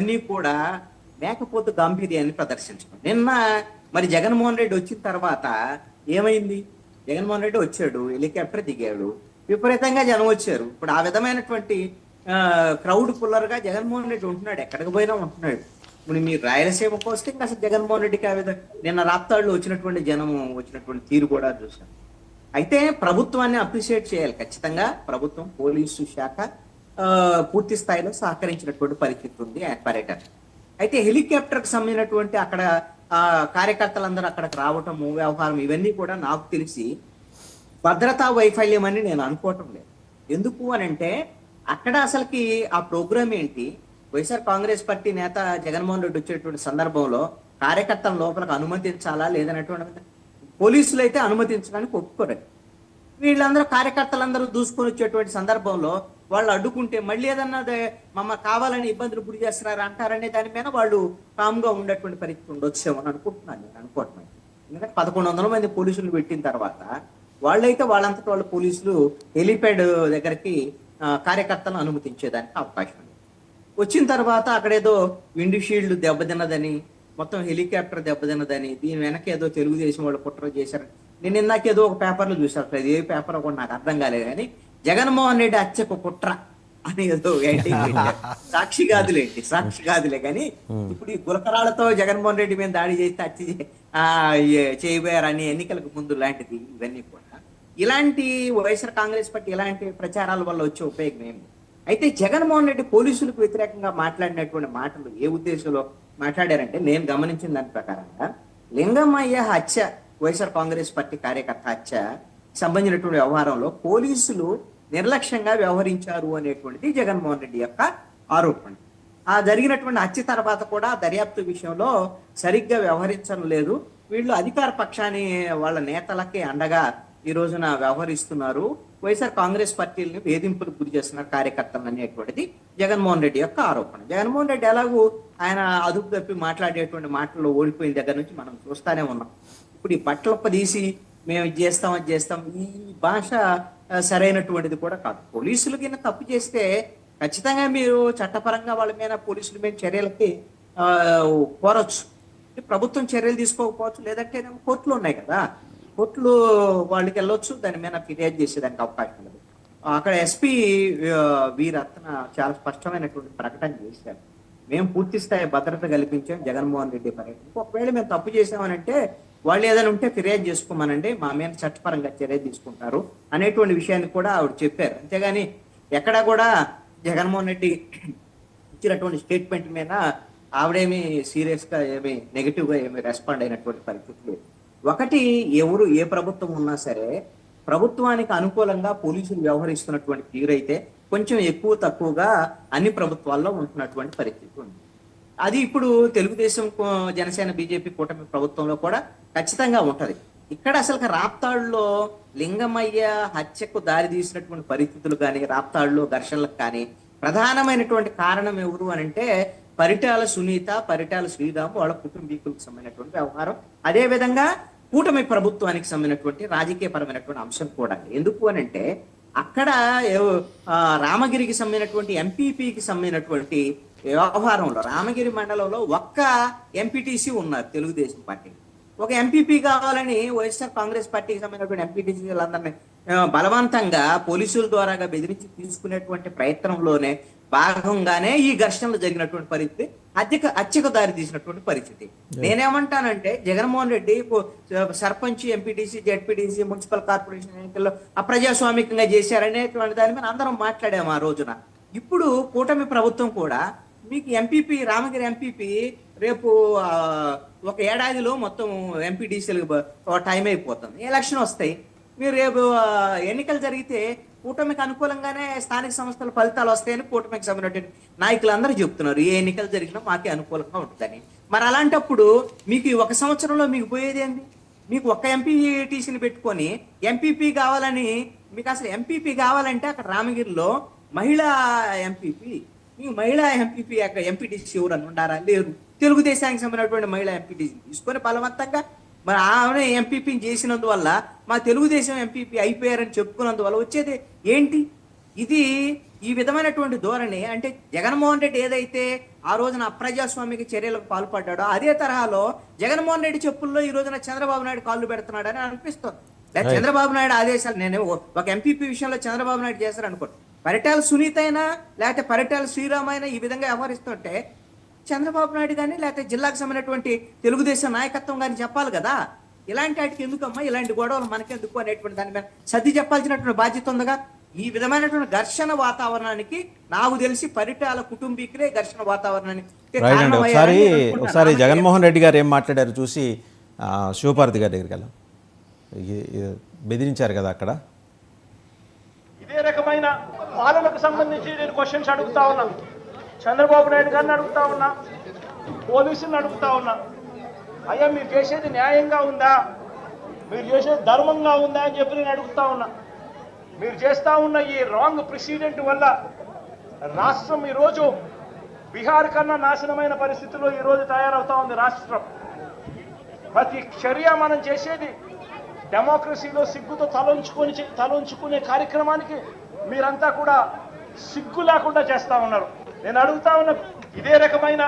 అన్నీ కూడా మేకపోతు గాంభీర్యాన్ని ప్రదర్శించడం. నిన్న మరి జగన్మోహన్ రెడ్డి వచ్చిన తర్వాత ఏమైంది? జగన్మోహన్ రెడ్డి వచ్చాడు, హెలికాప్టర్ దిగాడు, విపరీతంగా జనం వచ్చారు. ఇప్పుడు ఆ విధమైనటువంటి క్రౌడ్ పుల్లర్ గా జగన్మోహన్ రెడ్డి ఉంటున్నాడు, ఎక్కడికి పోయినా ఉంటున్నాడు. ఇప్పుడు మీరు రాయలసీమకు వస్తే ఇంకా అసలు జగన్మోహన్ రెడ్డికి ఆ విధంగా నిన్న రాప్తాడులో వచ్చినటువంటి జనం వచ్చినటువంటి తీరు కూడా చూశాను. అయితే ప్రభుత్వాన్ని అప్రిషియేట్ చేయాలి ఖచ్చితంగా. ప్రభుత్వం, పోలీసు శాఖ పూర్తి స్థాయిలో సహకరించినటువంటి పరిస్థితి ఉంది ఆయన పర్యటన. అయితే హెలికాప్టర్ కి సంబంధించినటువంటి అక్కడ కార్యకర్తలందరూ అక్కడికి రావటము, వ్యవహారం, ఇవన్నీ కూడా నాకు తెలిసి భద్రతా వైఫల్యం అని నేను అనుకోవటం లేదు. ఎందుకు అని అంటే అక్కడ అసలుకి ఆ ప్రోగ్రామ్ ఏంటి? వైఎస్ఆర్ కాంగ్రెస్ పార్టీ నేత జగన్మోహన్ రెడ్డి వచ్చేటువంటి సందర్భంలో కార్యకర్తల లోపలికి అనుమతించాలా లేదనేటువంటి పోలీసులు అయితే అనుమతించడానికి ఒప్పుకోరండి. వీళ్ళందరూ కార్యకర్తలందరూ దూసుకొని వచ్చేటువంటి సందర్భంలో వాళ్ళు అడ్డుకుంటే మళ్ళీ ఏదన్నా మమ్మ కావాలని ఇబ్బందులు గురి చేస్తున్నారు అంటారనే దాని మీద వాళ్ళు కామ్గా ఉండేటువంటి పరిస్థితి ఉండొచ్చేమో అని అనుకుంటున్నాను. నేను అనుకోవట్లేదు. ఎందుకంటే 1100 మంది పోలీసులు పెట్టిన తర్వాత వాళ్ళైతే వాళ్ళంతటి వాళ్ళ పోలీసులు హెలిప్యాడ్ దగ్గరికి కార్యకర్తలను అనుమతించేదానికి అవకాశం ఉంది. వచ్చిన తర్వాత అక్కడేదో విండ్ షీల్డ్ దెబ్బతిన్నదని, మొత్తం హెలికాప్టర్ దెబ్బతిన్నదని, దీని వెనక ఏదో తెలుగుదేశం వాళ్ళు కుట్ర చేశారు. నేను ఇందాకేదో ఒక పేపర్లో చూసాను, అది ఏ పేపర్ కూడా నాకు అర్థం కాలేదు. కానీ జగన్మోహన్ రెడ్డి హత్యకు కుట్ర అని ఏదో సాక్షి కాదులే కానీ ఇప్పుడు ఈ గులకరాలతో జగన్మోహన్ రెడ్డి మీద దాడి చేస్తే హత్య చేయబోయారని ఎన్నికలకు ముందు లాంటిది. ఇవన్నీ కూడా ఇలాంటి వైఎస్ఆర్ కాంగ్రెస్ పార్టీ ఇలాంటి ప్రచారాల వల్ల వచ్చే ఉపయోగం ఏమి? అయితే జగన్మోహన్ రెడ్డి పోలీసులకు వ్యతిరేకంగా మాట్లాడినటువంటి మాటలు ఏ ఉద్దేశంలో మాట్లాడారంటే, నేను గమనించిన దాని ప్రకారంగా లింగమయ్య హత్య, వైఎస్ఆర్ కాంగ్రెస్ పార్టీ కార్యకర్త హత్య సంబంధించినటువంటి వ్యవహారంలో పోలీసులు నిర్లక్ష్యంగా వ్యవహరించారు అనేటువంటిది జగన్మోహన్ రెడ్డి యొక్క ఆరోపణ. ఆ జరిగినటువంటి హత్య తర్వాత కూడా దర్యాప్తు విషయంలో సరిగ్గా వ్యవహరించడం లేదు, వీళ్ళు అధికార పక్షాన్ని వాళ్ళ నేతలకే అండగా ఈ రోజున వ్యవహరిస్తున్నారు, వైఎస్ఆర్ కాంగ్రెస్ పార్టీని వేధింపులకు గురి చేస్తున్నారు కార్యకర్తలు అనేటువంటిది జగన్మోహన్ రెడ్డి యొక్క ఆరోపణ. జగన్మోహన్ రెడ్డి ఎలాగూ ఆయన అదుపు తప్పి మాట్లాడేటువంటి మాటల్లో ఓడిపోయిన దగ్గర నుంచి మనం చూస్తానే ఉన్నాం. ఇప్పుడు ఈ బట్టలప్ప తీసి మేము ఇది చేస్తాం, ఈ భాష సరైనటువంటిది కూడా కాదు. పోలీసులు కింద తప్పు చేస్తే ఖచ్చితంగా మీరు చట్టపరంగా వాళ్ళ మీద పోలీసుల మీద చర్యలకి కోరొచ్చు. ప్రభుత్వం చర్యలు తీసుకోకపోవచ్చు, లేదంటే కోర్టులు ఉన్నాయి కదా, కోర్టులు వాళ్ళకి వెళ్ళొచ్చు, దాని మీద ఫిర్యాదు చేసేదానికి అవకాశం లేదు. అక్కడ ఎస్పీ వీరత్న చాలా స్పష్టమైనటువంటి ప్రకటన చేశారు, మేము పూర్తి స్థాయి భద్రత కల్పించాం జగన్మోహన్ రెడ్డి పర్యటన. ఒకవేళ మేము తప్పు చేసామనంటే వాళ్ళు ఏదైనా ఉంటే ఫిర్యాదు చేసుకోమనండి, మా మీద చట్టపరంగా చర్య తీసుకుంటారు అనేటువంటి విషయాన్ని కూడా ఆవిడ చెప్పారు. అంతేగాని ఎక్కడా కూడా జగన్మోహన్ రెడ్డి ఇచ్చినటువంటి స్టేట్మెంట్ మీద ఆవిడేమి సీరియస్ గా ఏమి నెగిటివ్ గా ఏమి రెస్పాండ్ అయినటువంటి పరిస్థితి లేదు. ఒకటి, ఎవరు ఏ ప్రభుత్వం ఉన్నా సరే ప్రభుత్వానికి అనుకూలంగా పోలీసులు వ్యవహరిస్తున్నటువంటి తీరైతే కొంచెం ఎక్కువ తక్కువగా అన్ని ప్రభుత్వాల్లో ఉంటున్నటువంటి పరిస్థితి ఉంది. అది ఇప్పుడు తెలుగుదేశం, జనసేన, బీజేపీ కూటమి ప్రభుత్వంలో కూడా ఖచ్చితంగా ఉంటది. ఇక్కడ అసలు రాప్తాడులో లింగమయ్య హత్యకు దారి తీసినటువంటి పరిస్థితులు కానీ, రాప్తాడులో ఘర్షణలకు కానీ ప్రధానమైనటువంటి కారణం ఎవరు అని అంటే పరిటాల సునీత, పరిటాల శ్రీరాము, వాళ్ళ కుటుంబీకులకు సంబంధించినటువంటి వ్యవహారం, అదే విధంగా కూటమి ప్రభుత్వానికి సంబంధించినటువంటి రాజకీయపరమైనటువంటి అంశం కూడా. ఎందుకు అని అంటే అక్కడ రామగిరికి సంబంధించినటువంటి ఎంపీపీకి సంబంధించినటువంటి వ్యవహారంలో రామగిరి మండలంలో ఒక్క ఎంపీటీసీ ఉన్నారు తెలుగుదేశం పార్టీ. ఒక ఎంపీపీ కావాలని వైఎస్ఆర్ కాంగ్రెస్ పార్టీకి సంబంధించినటువంటి ఎంపీటీసీలందరినీ బలవంతంగా పోలీసుల ద్వారాగా బెదిరించి తీసుకునేటువంటి ప్రయత్నంలోనే భాగంగానే ఈ ఘర్షణలు జరిగినటువంటి పరిస్థితి, హత్యకు దారి తీసినటువంటి పరిస్థితి. నేనేమంటానంటే Jaganmohan Reddy sarpanch, MPTC, ZPTC, municipal corporation ఎన్నికల్లో అప్రజాస్వామికంగా చేశారనేటువంటి దాని మీద అందరం మాట్లాడాము ఆ రోజున. ఇప్పుడు కూటమి ప్రభుత్వం కూడా మీకు ఎంపీపీ, రామగిరి ఎంపీపీ రేపు ఒక ఏడాదిలో మొత్తం ఎంపీటీసీలకు టైం అయిపోతుంది, ఎలక్షన్ వస్తాయి. మీరు రేపు ఎన్నికలు జరిగితే కూటమికి అనుకూలంగానే స్థానిక సంస్థల ఫలితాలు వస్తాయని కూటమికి సంబంధించిన నాయకులు అందరూ చెప్తున్నారు. ఏ ఎన్నికలు జరిగినా మాకే అనుకూలంగా ఉంటుందని. మరి అలాంటప్పుడు మీకు ఒక సంవత్సరంలో మీకు పోయేది ఏంది? మీకు ఒక్క ఎంపీటీసీని పెట్టుకొని ఎంపీపీ కావాలని, మీకు అసలు ఎంపీపీ కావాలంటే అక్కడ రామగిరిలో మహిళా ఎంపీపీ, మీ మహిళా ఎంపీపీ అక్కడ ఎంపీటీసీ ఎవరన్నా ఉండారా? లేరు. తెలుగుదేశానికి సంబంధించినటువంటి మహిళా ఎంపీటీసీ తీసుకొని బలవంతంగా మరి ఆమె ఎంపీపీని చేసినందువల్ల మా తెలుగుదేశం ఎంపీపీ అయిపోయారని చెప్పుకున్నందువల్ల వచ్చేది ఏంటి? ఇది ఈ విధమైనటువంటి ధోరణి. అంటే జగన్మోహన్ రెడ్డి ఏదైతే ఆ రోజున అప్రజాస్వామిక చర్యలకు పాల్పడ్డాడో అదే తరహాలో జగన్మోహన్ రెడ్డి చెప్పుల్లో ఈ రోజున చంద్రబాబు నాయుడు కాళ్ళు పెడుతున్నాడని అనిపిస్తుంది. లేదా చంద్రబాబు నాయుడు ఆదేశాలు, నేను ఒక ఎంపీపీ విషయంలో చంద్రబాబు నాయుడు చేశారు అనుకోండి, పరిటాల సునీత అయినా లేకపోతే పరిటాల శ్రీరామ్ అయినా ఈ విధంగా వ్యవహరిస్తుంటే చంద్రబాబు నాయుడు కానీ లేకపోతే జిల్లాకు సంబంధించినటువంటి తెలుగుదేశం నాయకత్వం కానీ చెప్పాలి కదా. ఇలాంటి వాటికి ఎందుకమ్మా, ఇలాంటి గొడవలు మనకెందుకు అనేటువంటి దాని మీద సర్ది చెప్పాల్సినటువంటి బాధ్యత ఉందిగా. ఈ విధమైనటువంటి ఘర్షణ వాతావరణానికి నాకు తెలిసి పరిటాల కుటుంబీకులే ఘర్షణ వాతావరణానికి ఒకసారి జగన్మోహన్ రెడ్డి గారు ఏం మాట్లాడారు చూసి శివపార్వతి గారి దగ్గరికి వెళ్ళాం. బెదిరించారు కదా అక్కడ. ఇదే రకమైన పాలనకు సంబంధించి నేను క్వశ్చన్స్ అడుగుతా ఉన్నా, చంద్రబాబు నాయుడు గారిని అడుగుతా ఉన్నా, పోలీసులను అడుగుతా ఉన్నా, అయ్యా మీరు చేసేది న్యాయంగా ఉందా, మీరు చేసేది ధర్మంగా ఉందా అని చెప్పి నేను అడుగుతా ఉన్నా. మీరు చేస్తూ ఉన్న ఈ రాంగ్ ప్రెసిడెంట్ వల్ల రాష్ట్రం ఈరోజు బీహార్ కన్నా నాశనమైన పరిస్థితుల్లో ఈరోజు తయారవుతా ఉంది రాష్ట్రం. ప్రతి చర్య మనం చేసేది డెమోక్రసీలో సిగ్గుతో తలంచుకునే కార్యక్రమానికి మీరంతా కూడా సిగ్గు లేకుండా చేస్తా ఉన్నారు. నేను అడుగుతా ఉన్న ఇదే రకమైన